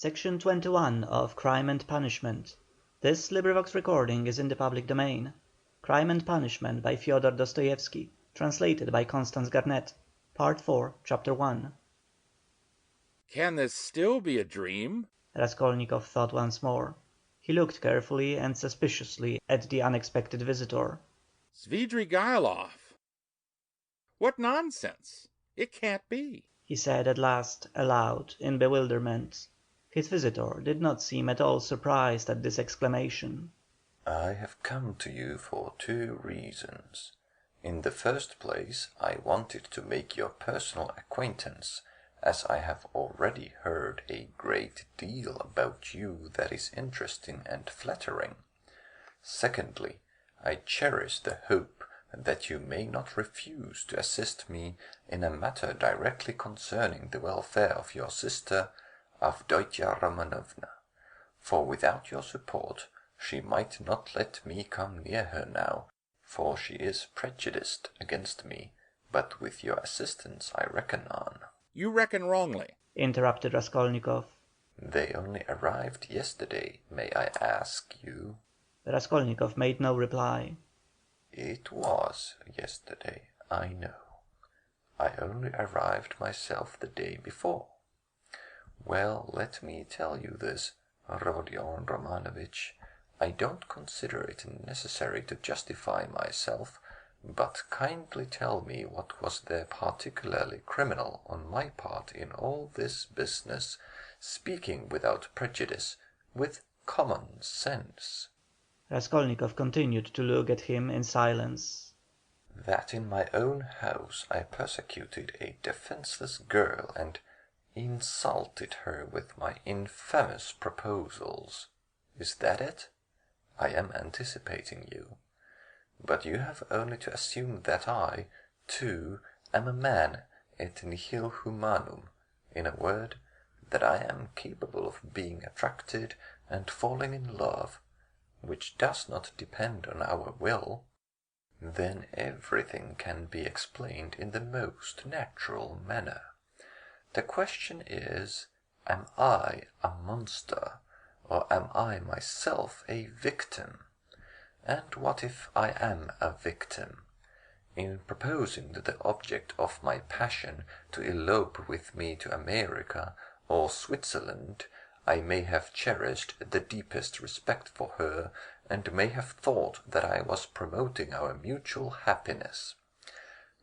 Section 21 of Crime and Punishment. This recording is in the public domain. Crime and Punishment by Fyodor Dostoyevsky. Translated by Constance Garnett. Part 4, Chapter 1. Can this still be a dream? Raskolnikov thought once more. He looked carefully and suspiciously at the unexpected visitor. Svidrigailov! What nonsense! It can't be, he said at last, aloud, in bewilderment. His visitor did not seem at all surprised at this exclamation. I have come to you for two reasons. In the first place, I wanted to make your personal acquaintance, as I have already heard a great deal about you that is interesting and flattering. Secondly, I cherish the hope that you may not refuse to assist me in a matter directly concerning the welfare of your sister, Avdotia Romanovna, for without your support she might not let me come near her now, for she is prejudiced against me, but with your assistance I reckon on. You reckon wrongly, interrupted Raskolnikov. They only arrived yesterday, may I ask you? Raskolnikov made no reply. It was yesterday, I know. I only arrived myself the day before. Well, let me tell you this, Rodion Romanovich. I don't consider it necessary to justify myself, but kindly tell me what was there particularly criminal on my part in all this business, speaking without prejudice, with common sense. Raskolnikov continued to look at him in silence. That in my own house I persecuted a defenceless girl and insulted her with my infamous proposals. Is that it? I am anticipating you. But you have only to assume that I, too, am a man et nihil humanum, in a word, that I am capable of being attracted and falling in love, which does not depend on our will. Then everything can be explained in the most natural manner. The question is, am I a monster, or am I myself a victim? And what if I am a victim? In proposing to the object of my passion to elope with me to America or Switzerland, I may have cherished the deepest respect for her, and may have thought that I was promoting our mutual happiness.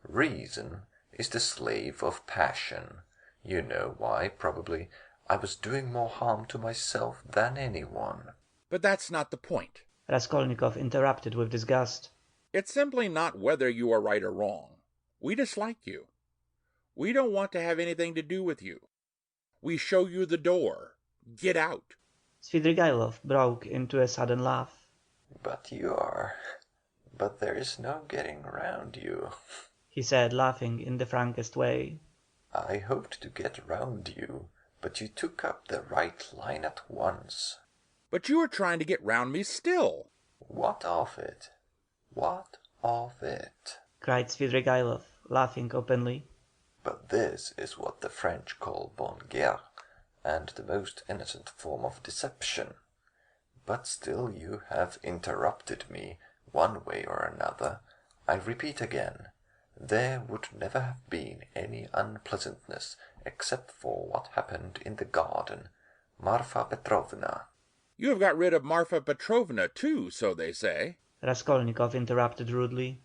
Reason is the slave of passion. You know why, probably. I was doing more harm to myself than anyone. But that's not the point, Raskolnikov interrupted with disgust. It's simply not whether you are right or wrong. We dislike you. We don't want to have anything to do with you. We show you the door. Get out. Svidrigailov broke into a sudden laugh. But there is no getting round you, he said, laughing in the frankest way. I hoped to get round you, but you took up the right line at once. But you are trying to get round me still. What of it? What of it? cried Svidrigailov, laughing openly. But this is what the French call bonne guerre, and the most innocent form of deception. But still you have interrupted me, one way or another. I repeat again, there would never have been any unpleasantness except for what happened in the garden. Marfa Petrovna. You have got rid of Marfa Petrovna, too, so they say. Raskolnikov interrupted rudely.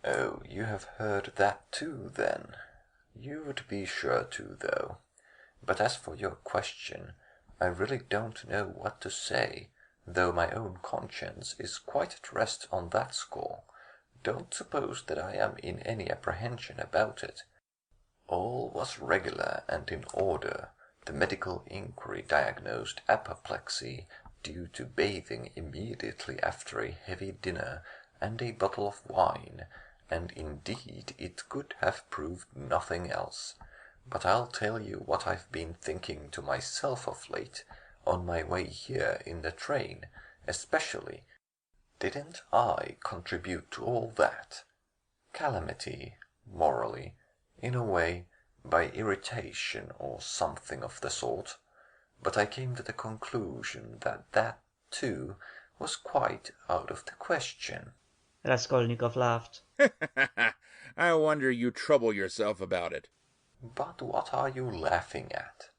Oh, you have heard that too, then? You would be sure to, though. But as for your question, I really don't know what to say, though my own conscience is quite at rest on that score. Don't suppose that I am in any apprehension about it. All was regular and in order. The medical inquiry diagnosed apoplexy due to bathing immediately after a heavy dinner and a bottle of wine, and indeed it could have proved nothing else. But I'll tell you what I've been thinking to myself of late, on my way here in the train, especially. Didn't I contribute to all that? Calamity, morally, in a way, by irritation or something of the sort. but I came to the conclusion that too, was quite out of the question. Raskolnikov laughed. I wonder you trouble yourself about it. But what are you laughing at?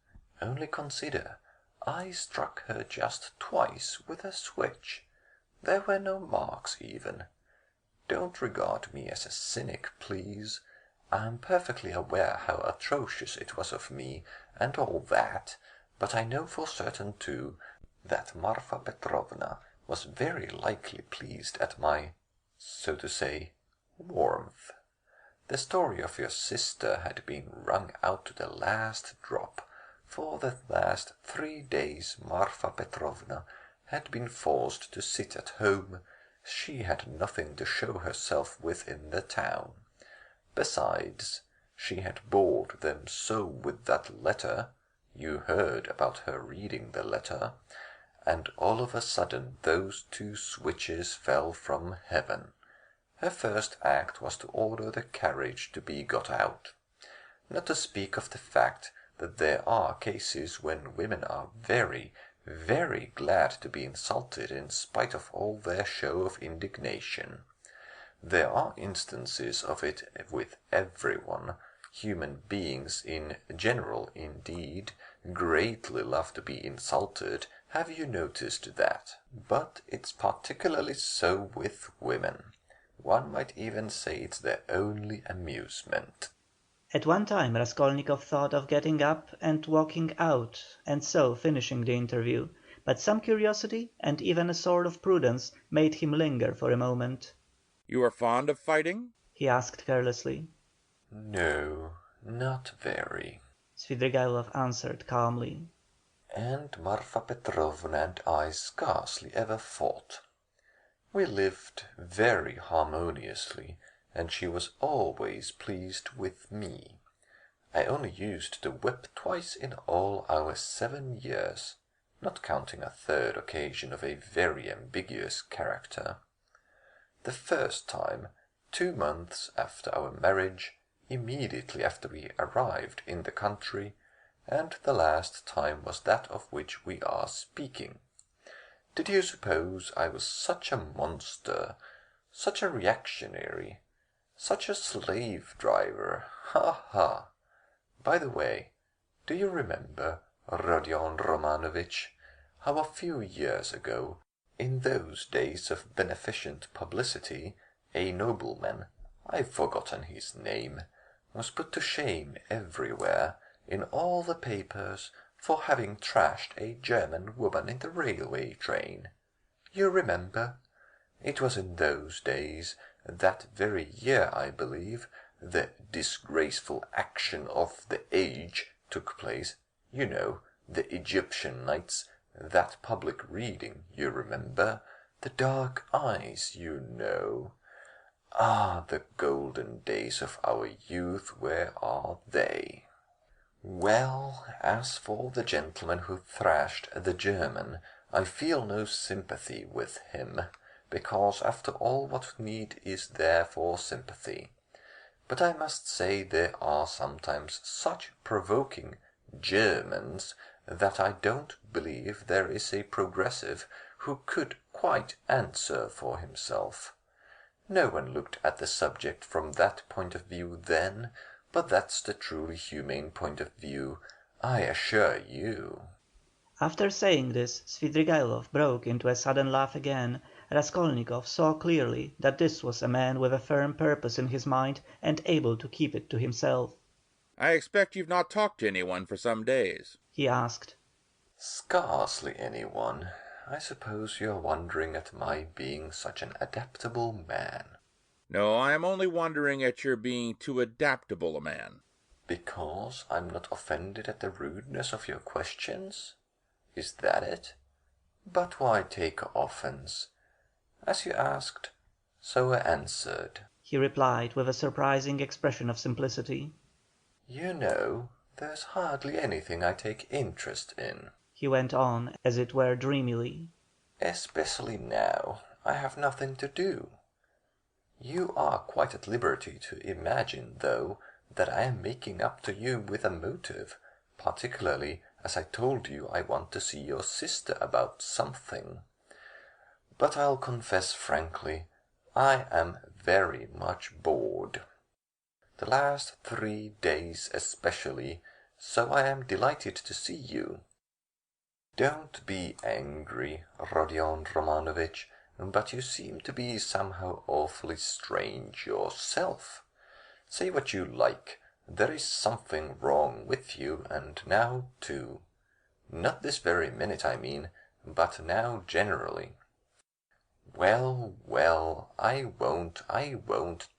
Only consider, I struck her just twice with a switch. There were no marks even. Don't regard me as a cynic, please. I'm perfectly aware how atrocious it was of me, and all that, but I know for certain, too, that Marfa Petrovna was very likely pleased at my, so to say, warmth. The story of your sister had been wrung out to the last drop. For the last 3 days Marfa Petrovna had been forced to sit at home. She had nothing to show herself with in the town. Besides, she had bored them so with that letter, you heard about her reading the letter, and all of a sudden those 2 switches fell from heaven. Her first act was to order the carriage to be got out. Not to speak of the fact that there are cases when women are very, very glad to be insulted in spite of all their show of indignation. There are instances of it with everyone. Human beings in general, indeed, greatly love to be insulted. Have you noticed that? But it's particularly so with women. One might even say it's their only amusement. At one time Raskolnikov thought of getting up and walking out and so finishing the interview, but some curiosity and even a sort of prudence made him linger for a moment. You are fond of fighting? He asked carelessly. No, not very. Svidrigaïlov answered calmly. And Marfa Petrovna and I scarcely ever fought. We lived very harmoniously, and she was always pleased with me. I only used to whip twice in all our 7 years, not counting a third occasion of a very ambiguous character. The first time, 2 months after our marriage, immediately after we arrived in the country, and the last time was that of which we are speaking. Did you suppose I was such a monster, such a reactionary, such a slave driver? Ha ha! By the way, do you remember, Rodion Romanovich, how a few years ago, in those days of beneficent publicity, a nobleman, I've forgotten his name, was put to shame everywhere, in all the papers, for having trashed a German woman in the railway train? You remember? It was in those days, that very year, I believe, the disgraceful action of the age took place. You know, the Egyptian nights, that public reading, you remember? The dark eyes, you know. Ah, the golden days of our youth, where are they? Well, as for the gentleman who thrashed the German, I feel no sympathy with him, because after all what need is there for sympathy? But I must say there are sometimes such provoking Germans that I don't believe there is a progressive who could quite answer for himself. No one looked at the subject from that point of view then, but that's the truly humane point of view, I assure you. After saying this, Svidrigaïlov broke into a sudden laugh again. Raskolnikov saw clearly that this was a man with a firm purpose in his mind and able to keep it to himself. I expect you've not talked to anyone for some days. He asked. Scarcely anyone. I suppose you're wondering at my being such an adaptable man. No, I am only wondering at your being too adaptable a man. Because I'm not offended at the rudeness of your questions? Is that it? But why take offence? As you asked, so I answered. He replied with a surprising expression of simplicity. You know, there's hardly anything I take interest in. He went on, as it were dreamily. Especially now, I have nothing to do. You are quite at liberty to imagine, though, that I am making up to you with a motive, particularly As I told you, I want to see your sister about something. But I'll confess frankly, I am very much bored. The last 3 days especially, so I am delighted to see you. Don't be angry, Rodion Romanovich, but you seem to be somehow awfully strange yourself. Say what you like, there is something wrong with you, and now too. Not this very minute, I mean, but now generally. Well, well, I won't,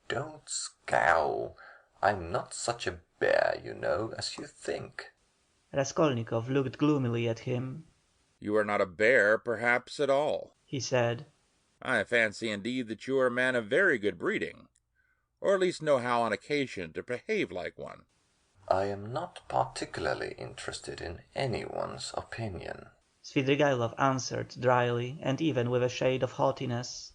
don't scowl. I'm not such a bear, you know, as you think. Raskolnikov looked gloomily at him. You are not a bear, perhaps, at all, he said. I fancy indeed that you are a man of very good breeding, or at least know how on occasion to behave like one. I am not particularly interested in anyone's opinion. Svidrigaïlov answered dryly, and even with a shade of haughtiness.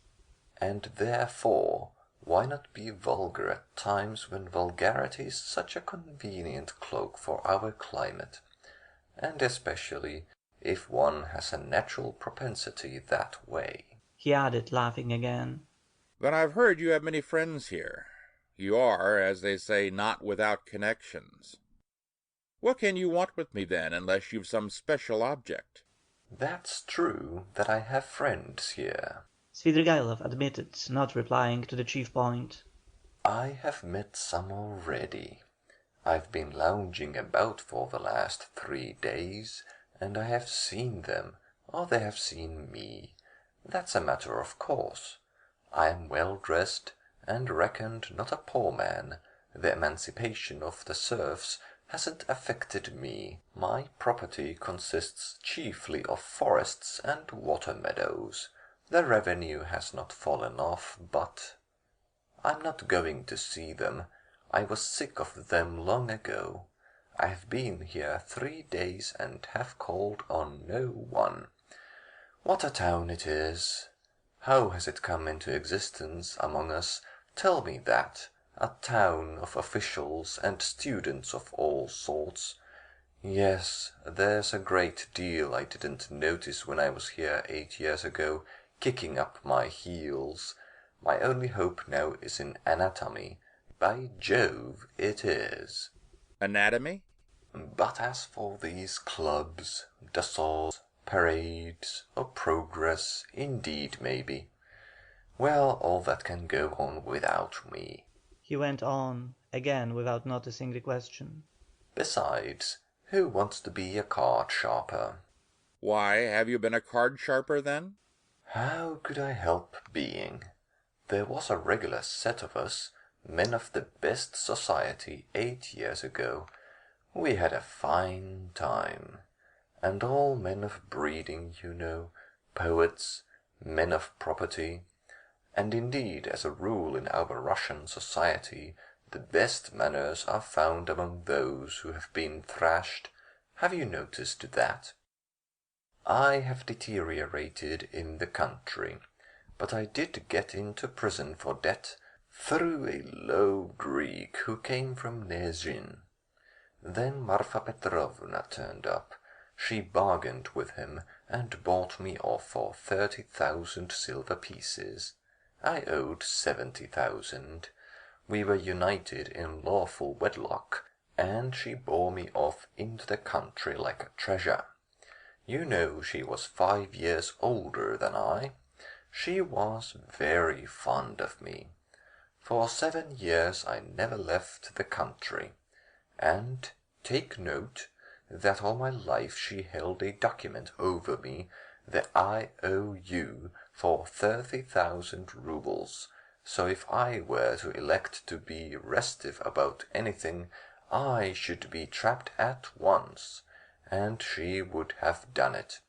And therefore, why not be vulgar at times when vulgarity is such a convenient cloak for our climate, and especially if one has a natural propensity that way? He added, laughing again. But I've heard you have many friends here. You are, as they say, not without connections. What can you want with me, then, unless you've some special object? That's true that I have friends here. Svidrigaïlov admitted, not replying to the chief point. I have met some already. I've been lounging about for the last 3 days, and I have seen them, or they have seen me. That's a matter of course. I am well dressed, and reckoned not a poor man. The emancipation of the serfs hasn't affected me. My property consists chiefly of forests and water meadows. The revenue has not fallen off, but I'm not going to see them. I was sick of them long ago. I have been here 3 days and have called on no one. What a town it is! How has it come into existence among us? Tell me that. A town of officials and students of all sorts. Yes, there's a great deal I didn't notice when I was here 8 years ago, kicking up my heels. My only hope now is in anatomy. By Jove, it is. Anatomy? But as for these clubs, dassaults, parades, or progress, indeed maybe. Well, all that can go on without me. He went on, again without noticing the question. Besides, who wants to be a card sharper? Why, have you been a card sharper, then? How could I help being? There was a regular set of us, men of the best society, 8 years ago. We had a fine time. And all men of breeding, you know, poets, men of property. And indeed, as a rule in our Russian society, the best manners are found among those who have been thrashed. Have you noticed that? I have deteriorated in the country, but I did get into prison for debt through a low Greek who came from Nezhin. Then Marfa Petrovna turned up. She bargained with him and bought me off for 30,000 silver pieces. I owed 70,000. We were united in lawful wedlock, and she bore me off into the country like a treasure. You know she was 5 years older than I. She was very fond of me. For 7 years I never left the country, and take note that all my life she held a document over me, the IOU, for 30,000 roubles, so if I were to elect to be restive about anything, I should be trapped at once, and she would have done it.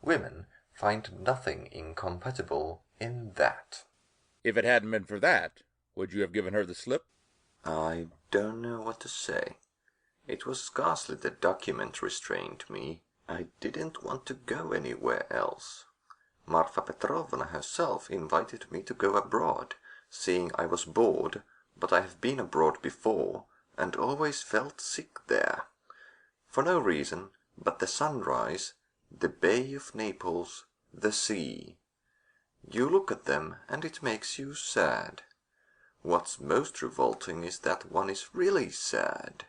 Women find nothing incompatible in that. If it hadn't been for that, would you have given her the slip? I don't know what to say. It was scarcely the document restrained me. I didn't want to go anywhere else. Marfa Petrovna herself invited me to go abroad, seeing I was bored, but I have been abroad before, and always felt sick there. For no reason, But the sunrise, the Bay of Naples, the sea. You look at them and it makes you sad. What's most revolting is that one is really sad.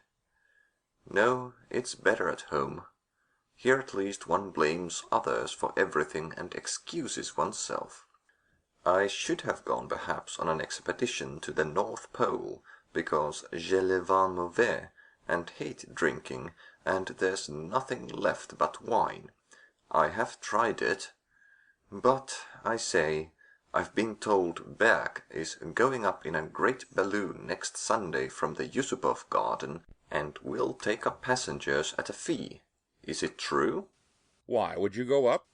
No, it's better at home. Here at least one blames others for everything and excuses oneself. I should have gone perhaps on an expedition to the North Pole, because j'ai le vin mauvais and hate drinking, and there's nothing left but wine. I have tried it. But, I say, I've been told Berg is going up in a great balloon next Sunday from the Yusupov garden, and will take up passengers at a fee. Is it true? Why, would you go up?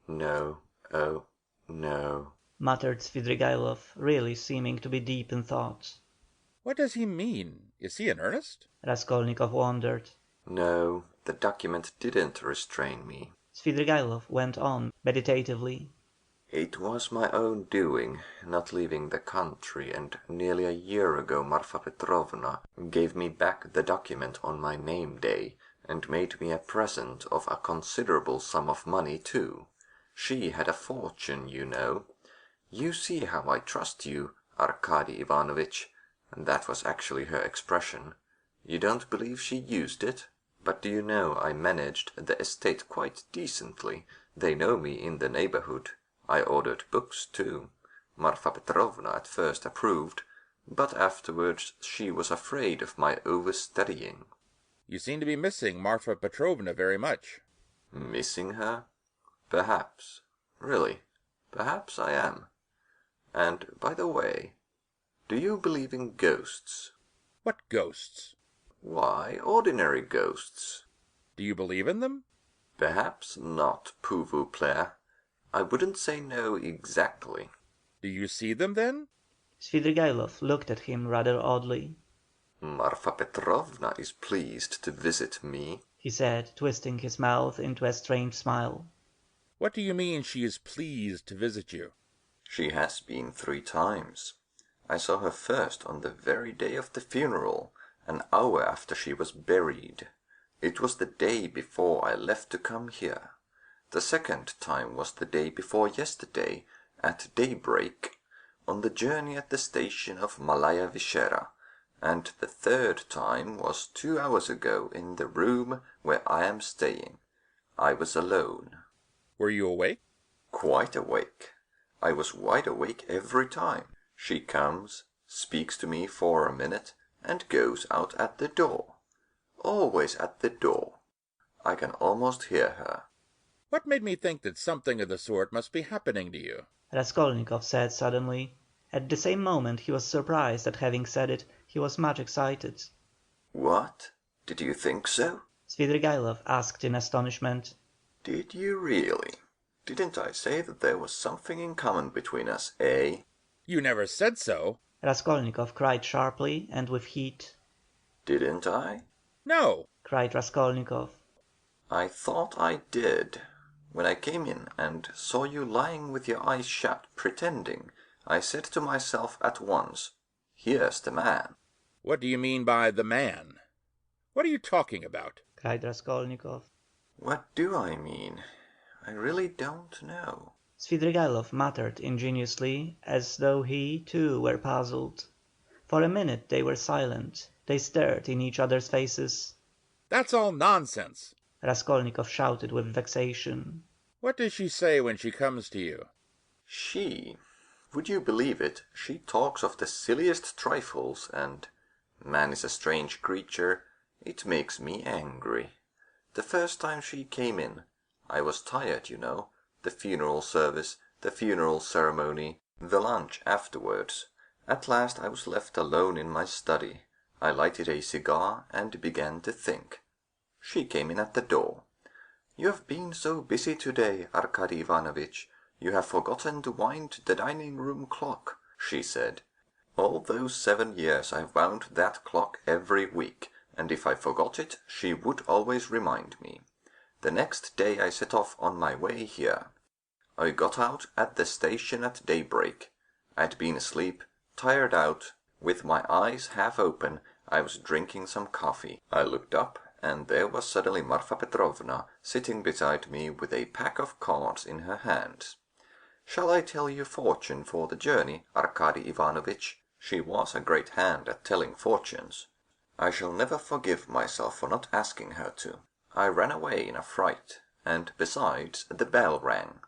No, oh, no, muttered Svidrigailov, really seeming to be deep in thought. What does he mean? Is he in earnest? Raskolnikov wondered. No, the document didn't restrain me. Svidrigailov went on meditatively. It was my own doing, not leaving the country, and nearly a year ago Marfa Petrovna gave me back the document on my name day, and made me a present of a considerable sum of money too. She had a fortune, you know. You see how I trust you, Arkady Ivanovitch, and that was actually her expression. You don't believe she used it? But do you know I managed the estate quite decently. They know me in the neighborhood. I ordered books too. Marfa Petrovna at first approved, but afterwards she was afraid of my overstudying. You seem to be missing Marfa Petrovna very much. Missing her? Perhaps. Really, perhaps I am. And, by the way, do you believe in ghosts? What ghosts? Why, ordinary ghosts. Do you believe in them? Perhaps not, Pouvoupler. I wouldn't say no exactly. Do you see them, then? Svidrigailov looked at him rather oddly. Marfa Petrovna is pleased to visit me, he said, twisting his mouth into a strange smile. What do you mean she is pleased to visit you? She has been 3 times. I saw her first on the very day of the funeral, an hour after she was buried. It was the day before I left to come here. The second time was the day before yesterday, at daybreak, on the journey at the station of Malaya Vishera, and the third time was 2 hours ago in the room where I am staying. I was alone. Were you awake? Quite awake. I was wide awake every time. She comes, speaks to me for a minute, and goes out at the door. Always at the door. I can almost hear her. What made me think that something of the sort must be happening to you? Raskolnikov said suddenly. At the same moment he was surprised at having said it. He was much excited. What? Did you think so? Svidrigailov asked in astonishment. Did you really? Didn't I say that there was something in common between us, eh? You never said so. Raskolnikov cried sharply and with heat. Didn't I? No, cried Raskolnikov. I thought I did. When I came in and saw you lying with your eyes shut, pretending, I said to myself at once, here's the man. What do you mean by the man? What are you talking about? cried Raskolnikov. What do I mean? I really don't know. Svidrigailov muttered ingeniously, as though he, too, were puzzled. For a minute they were silent. They stared in each other's faces. That's all nonsense. Raskolnikov shouted with vexation. What does she say when she comes to you? She? Would you believe it? She talks of the silliest trifles, and man is a strange creature. It makes me angry. The first time she came in, I was tired, you know. The funeral service, the funeral ceremony, the lunch afterwards. At last I was left alone in my study. I lighted a cigar and began to think. She came in at the door. You have been so busy today, Arkady Ivanovitch. You have forgotten to wind the dining-room clock, she said. All those 7 years I've wound that clock every week, and if I forgot it, she would always remind me. The next day I set off on my way here. I got out at the station at daybreak. I'd been asleep, tired out. With my eyes half open, I was drinking some coffee. I looked up and there was suddenly Marfa Petrovna sitting beside me with a pack of cards in her hands. "Shall I tell you fortune for the journey, Arkady Ivanovitch?" She was a great hand at telling fortunes. I shall never forgive myself for not asking her to. I ran away in a fright, and besides, the bell rang.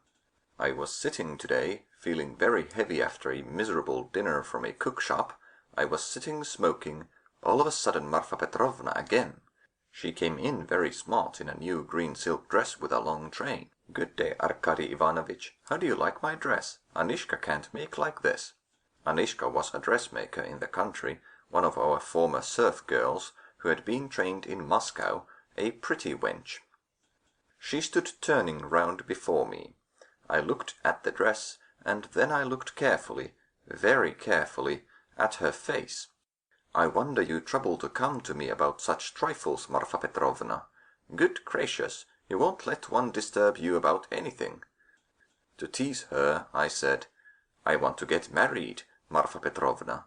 I was sitting today, feeling very heavy after a miserable dinner from a cook shop. I was sitting smoking. All of a sudden Marfa Petrovna again. She came in very smart in a new green silk dress with a long train. "Good day, Arkady Ivanovitch. How do you like my dress? Anishka can't make like this." Anishka was a dressmaker in the country, one of our former serf girls, who had been trained in Moscow, a pretty wench. She stood turning round before me. I looked at the dress, and then I looked carefully, very carefully, at her face. "I wonder you trouble to come to me about such trifles, Marfa Petrovna. Good gracious, you won't let one disturb you about anything." To tease her, I said, "I want to get married, Marfa Petrovna."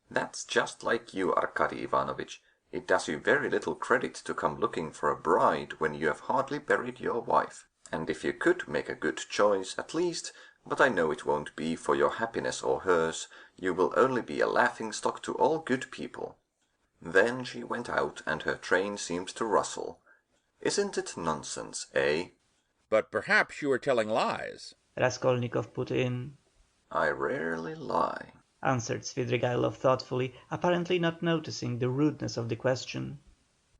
"That's just like you, Arkady Ivanovitch. It does you very little credit to come looking for a bride when you have hardly buried your wife. And if you could make a good choice, at least, but I know it won't be for your happiness or hers, you will only be a laughing-stock to all good people." Then she went out, and her train seemed to rustle. Isn't it nonsense, eh? But perhaps you are telling lies. Raskolnikov put in. "I rarely lie," answered Svidrigaïlov thoughtfully, apparently not noticing the rudeness of the question.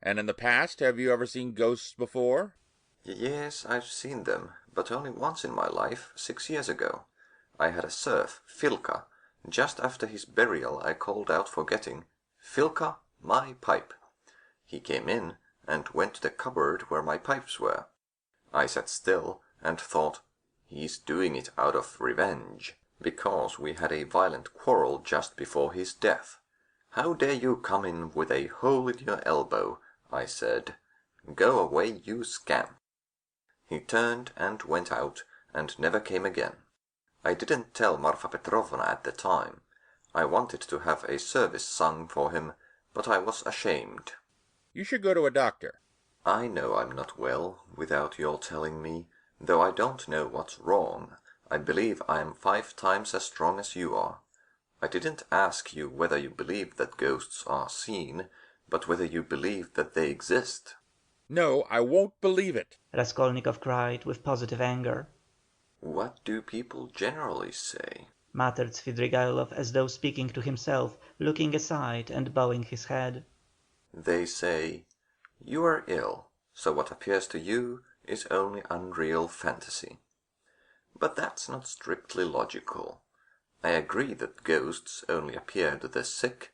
And in the past, have you ever seen ghosts before? "Yes, I've seen them, but only once in my life, 6 years ago. I had a serf, Filka. Just after his burial I called out forgetting, 'Filka, my pipe!' He came in, and went to the cupboard where my pipes were. I sat still, and thought, 'He's doing it out of revenge,' because we had a violent quarrel just before his death. 'How dare you come in with a hole in your elbow?' I said. 'Go away, you scamp!' He turned and went out, and never came again. I didn't tell Marfa Petrovna at the time. I wanted to have a service sung for him, but I was ashamed." You should go to a doctor. "I know I'm not well, without your telling me, though I don't know what's wrong. I believe I am 5 times as strong as you are. I didn't ask you whether you believe that ghosts are seen, but whether you believe that they exist." No, I won't believe it. Raskolnikov cried with positive anger. "What do people generally say?" muttered Svidrigaïlov as though speaking to himself, looking aside and bowing his head. "They say, 'You are ill, so what appears to you is only unreal fantasy.' But that's not strictly logical. I agree that ghosts only appear to the sick,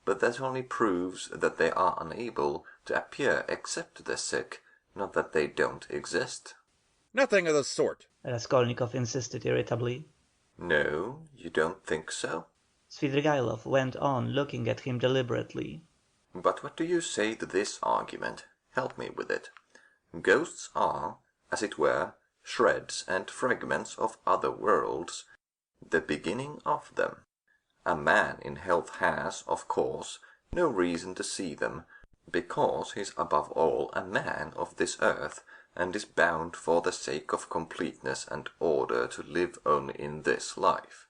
but that only proves that they are unable to appear except to the sick, not that they don't exist." Nothing of the sort. Raskolnikov insisted irritably. "No, you don't think so? Svidrigaïlov went on looking at him deliberately. But what do you say to this argument? Help me with it. Ghosts are, as it were, shreds and fragments of other worlds, the beginning of them. A man in health has, of course, no reason to see them, because he is above all a man of this earth, and is bound for the sake of completeness and order to live only in this life.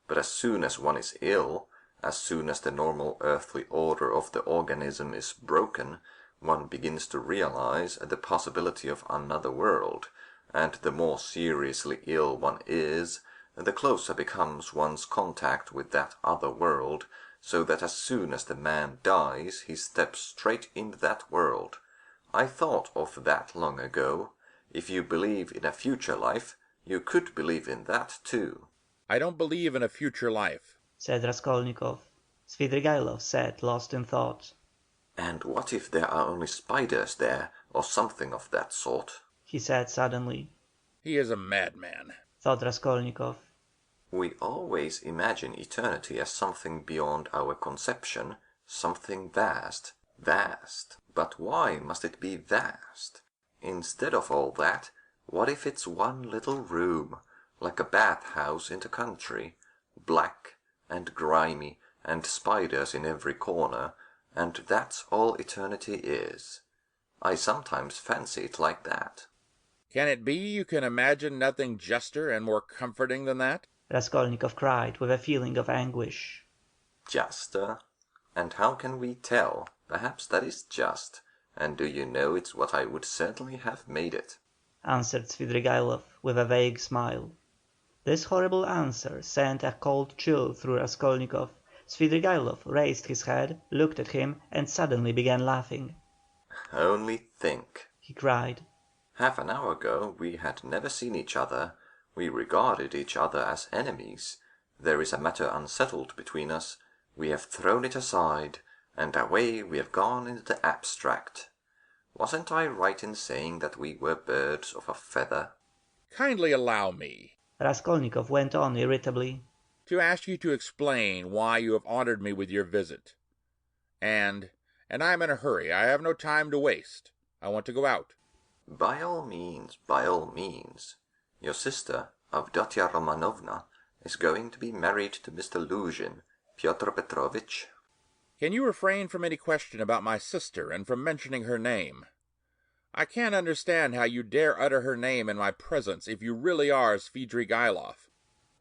But as soon as one is ill, as soon as the normal earthly order of the organism is broken, one begins to realize the possibility of another world, and the more seriously ill one is, the closer becomes one's contact with that other world, so that as soon as the man dies he steps straight into that world. I thought of that long ago. If you believe in a future life, you could believe in that too." I don't believe in a future life," said Raskolnikov. Svidrigaïlov sat lost in thought. "And what if there are only spiders there, or something of that sort?" he said suddenly. He is a madman, thought Raskolnikov. "We always imagine eternity as something beyond our conception, something vast, vast. But why must it be vast? Instead of all that, what if it's one little room, like a bath-house in the country, black and grimy and spiders in every corner, and that's all eternity is? I sometimes fancy it like that. Can it be you can imagine nothing juster and more comforting than that? Raskolnikov cried with a feeling of anguish. Juster? And how can we tell? Perhaps that is just. And do you know it's what I would certainly have made it? Answered Svidrigaïlov with a vague smile. This horrible answer sent a cold chill through Raskolnikov. Svidrigaïlov raised his head, looked at him, and suddenly began laughing. Only think. He cried. Half an hour ago we had never seen each other. We regarded each other as enemies. There is a matter unsettled between us. We have thrown it aside, and away we have gone into the abstract. Wasn't I right in saying that we were birds of a feather? Kindly allow me Raskolnikov went on irritably. to ask you to explain why you have honored me with your visit. And I am in a hurry. I have no time to waste. I want to go out. By all means, by all means. Your sister, Avdotya Romanovna, is going to be married to Mr. Luzhin, Pyotr Petrovich. Can you refrain from any question about my sister and from mentioning her name? I can't understand how you dare utter her name in my presence if you really are Svidrigaïlov.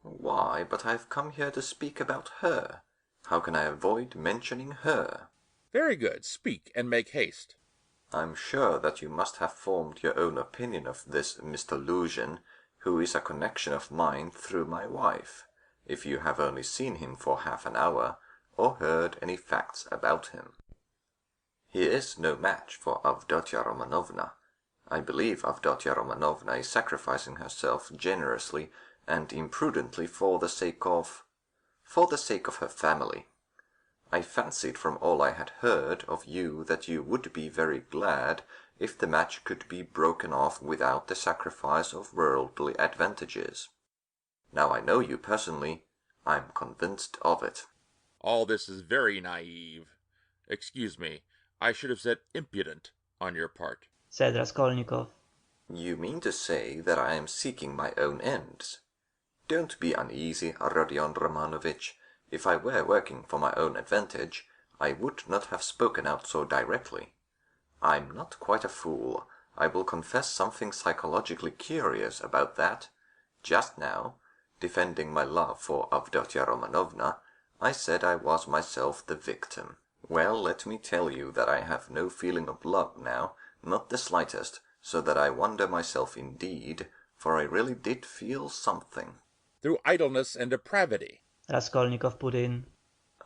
Why, but I've come here to speak about her. How can I avoid mentioning her? Very good. Speak, and make haste. I'm sure that you must have formed your own opinion of this Mr. Luzhin, who is a connection of mine through my wife, if you have only seen him for half an hour, or heard any facts about him. He is no match for Avdotya Romanovna. I believe Avdotya Romanovna is sacrificing herself generously and imprudently for the sake of her family. I fancied from all I had heard of you that you would be very glad if the match could be broken off without the sacrifice of worldly advantages. Now I know you personally, I'm convinced of it. All this is very naive. Excuse me, I should have said impudent on your part, said Raskolnikov. You mean to say that I am seeking my own ends? Don't be uneasy, Rodion Romanovich. If I were working for my own advantage, I would not have spoken out so directly. I'm not quite a fool. I will confess something psychologically curious about that. Just now, defending my love for Avdotya Romanovna, I said I was myself the victim. Well, let me tell you that I have no feeling of love now, not the slightest, so that I wonder myself indeed, for I really did feel something. Through idleness and depravity, Raskolnikov put in.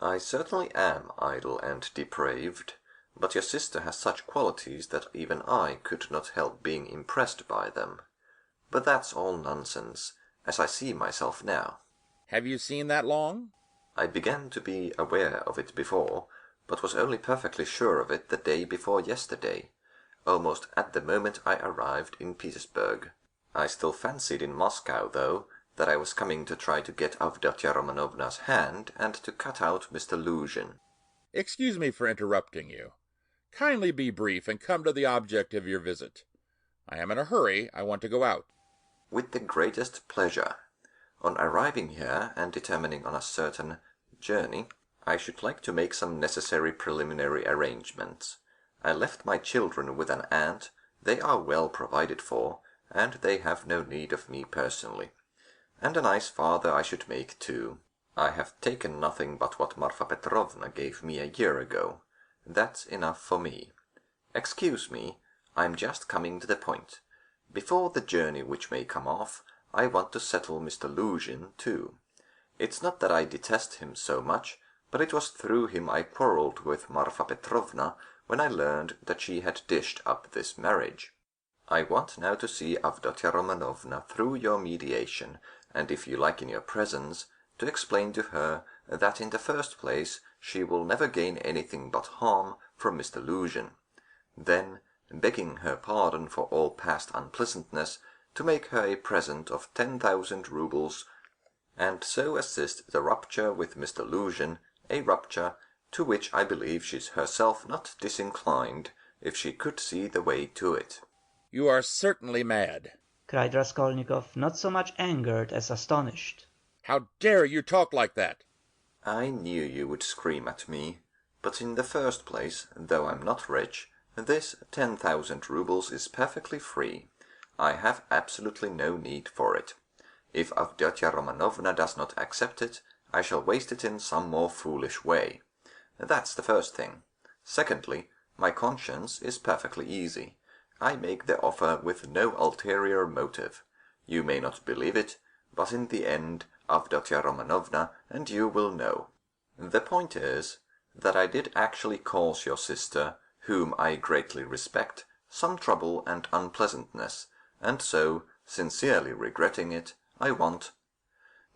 I certainly am idle and depraved, but your sister has such qualities that even I could not help being impressed by them. But that's all nonsense, as I see myself now. Have you seen that long? I began to be aware of it before, but was only perfectly sure of it the day before yesterday, almost at the moment I arrived in Petersburg. I still fancied in Moscow, though, that I was coming to try to get Avdotya Romanovna's hand and to cut out Mr. Luzhin. Excuse me for interrupting you. Kindly be brief and come to the object of your visit. I am in a hurry. I want to go out. With the greatest pleasure. On arriving here and determining on a certain journey, I should like to make some necessary preliminary arrangements. I left my children with an aunt. They are well provided for, and they have no need of me personally. And a nice father I should make, too. I have taken nothing but what Marfa Petrovna gave me a year ago. That's enough for me. Excuse me, I'm just coming to the point. Before the journey which may come off, I want to settle Mr. Luzhin, too. It's not that I detest him so much, but it was through him I quarrelled with Marfa Petrovna when I learned that she had dished up this marriage. I want now to see Avdotya Romanovna through your mediation, and if you like in your presence, to explain to her that in the first place she will never gain anything but harm from Mr. Luzhin. Then, begging her pardon for all past unpleasantness, to make her a present of 10,000 roubles, and so assist the rupture with Mr. Luzhin, a rupture to which I believe she's herself not disinclined, if she could see the way to it. You are certainly mad, cried Raskolnikov, not so much angered as astonished. How dare you talk like that? I knew you would scream at me, but in the first place, though I'm not rich, This 10,000 roubles is perfectly free. I have absolutely no need for it. If Avdotya Romanovna does not accept it, I shall waste it in some more foolish way. That's the first thing. Secondly, my conscience is perfectly easy. I make the offer with no ulterior motive. You may not believe it, but in the end Avdotya Romanovna and you will know. The point is that I did actually cause your sister, whom I greatly respect, some trouble and unpleasantness, and so, sincerely regretting it, I want,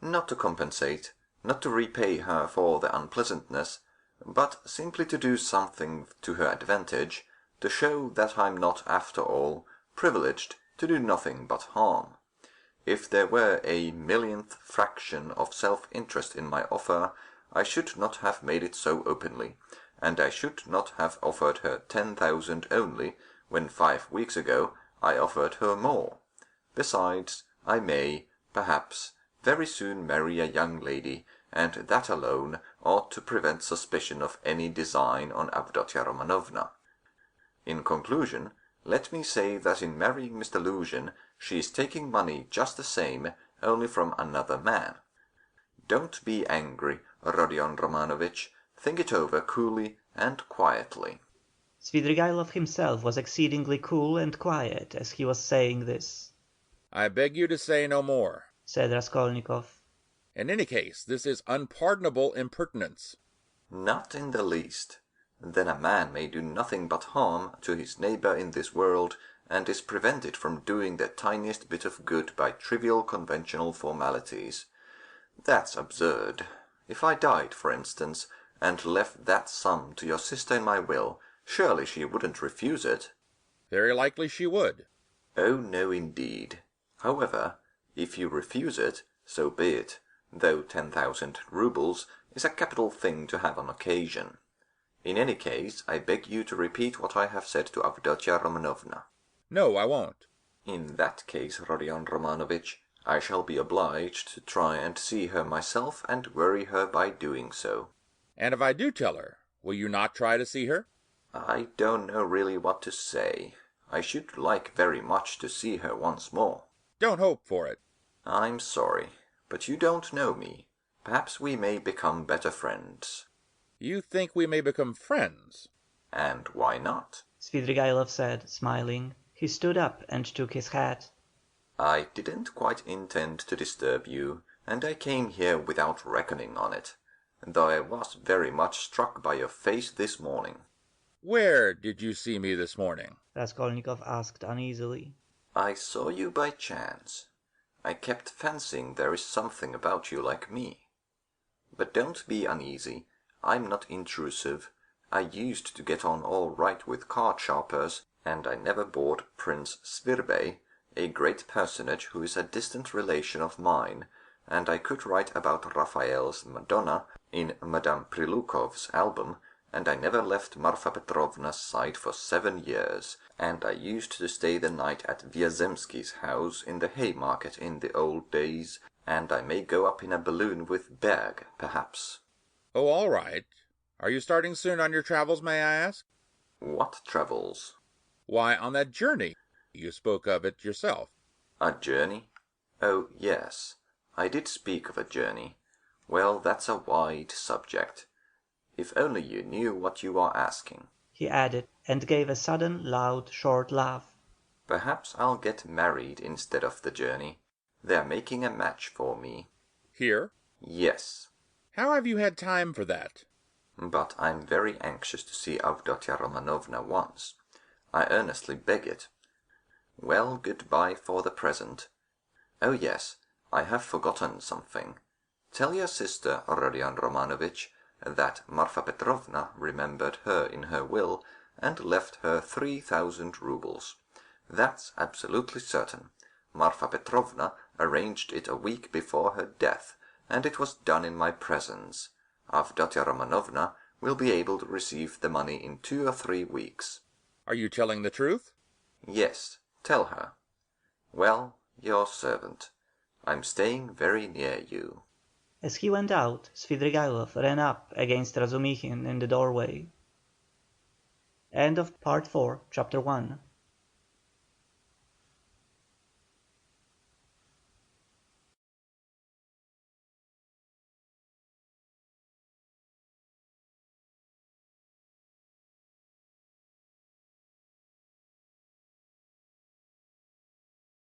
not to compensate, not to repay her for the unpleasantness, but simply to do something to her advantage, to show that I'm not, after all, privileged to do nothing but harm. If there were a millionth fraction of self-interest in my offer, I should not have made it so openly, and I should not have offered her 10,000 only, when 5 weeks ago I offered her more. Besides, I may, perhaps, very soon marry a young lady, and that alone ought to prevent suspicion of any design on Avdotya Romanovna. In conclusion, let me say that in marrying Mr. Luzhin she is taking money just the same, only from another man. Don't be angry, Rodion Romanovich. Think it over coolly and quietly." Svidrigaïlov himself was exceedingly cool and quiet as he was saying this. "I beg you to say no more," said Raskolnikov. "In any case, this is unpardonable impertinence." "Not in the least. Then a man may do nothing but harm to his neighbour in this world, and is prevented from doing the tiniest bit of good by trivial conventional formalities. That's absurd. If I died, for instance, and left that sum to your sister in my will, surely she wouldn't refuse it?" "Very likely she would." "Oh, no, indeed. However, if you refuse it, so be it, though 10,000 roubles is a capital thing to have on occasion. In any case, I beg you to repeat what I have said to Avdotya Romanovna." "No, I won't." "In that case, Rodion Romanovich, I shall be obliged to try and see her myself and worry her by doing so." "And if I do tell her, will you not try to see her?" "I don't know really what to say. I should like very much to see her once more." "Don't hope for it." "I'm sorry, but you don't know me. Perhaps we may become better friends." "You think we may become friends?" "And why not?" Svidrigaïlov said, smiling. He stood up and took his hat. "I didn't quite intend to disturb you, and I came here without reckoning on it, though I was very much struck by your face this morning." "Where did you see me this morning?" Raskolnikov asked uneasily. "I saw you by chance. I kept fancying there is something about you like me. But don't be uneasy. I'm not intrusive. I used to get on all right with card sharpers, and I never bored Prince Svirbey, a great personage who is a distant relation of mine, and I could write about Raphael's Madonna in Madame Prilukov's album, and I never left Marfa Petrovna's side for 7 years, and I used to stay the night at Vyazemsky's house in the Haymarket in the old days, and I may go up in a balloon with Berg, perhaps." "Oh, all right. Are you starting soon on your travels, may I ask?" "What travels?" "Why, on that journey. You spoke of it yourself." "A journey? Oh, yes. I did speak of a journey. Well, that's a wide subject. If only you knew what you are asking," he added, and gave a sudden, loud, short laugh. "Perhaps I'll get married instead of the journey. They're making a match for me." "Here?" "Yes." "How have you had time for that?" "But I'm very anxious to see Avdotya Romanovna once. I earnestly beg it. Well, good-bye for the present. Oh, yes, I have forgotten something. Tell your sister, Rodion Romanovich, that Marfa Petrovna remembered her in her will, and left her 3,000 roubles. That's absolutely certain. Marfa Petrovna arranged it a week before her death, and it was done in my presence. Avdotya Romanovna will be able to receive the money in 2 or 3 weeks." "Are you telling the truth?" "Yes, tell her. Well, your servant. I'm staying very near you." As he went out, Svidrigaïlov ran up against Razumихин in the doorway. End of Part 4, Chapter 1.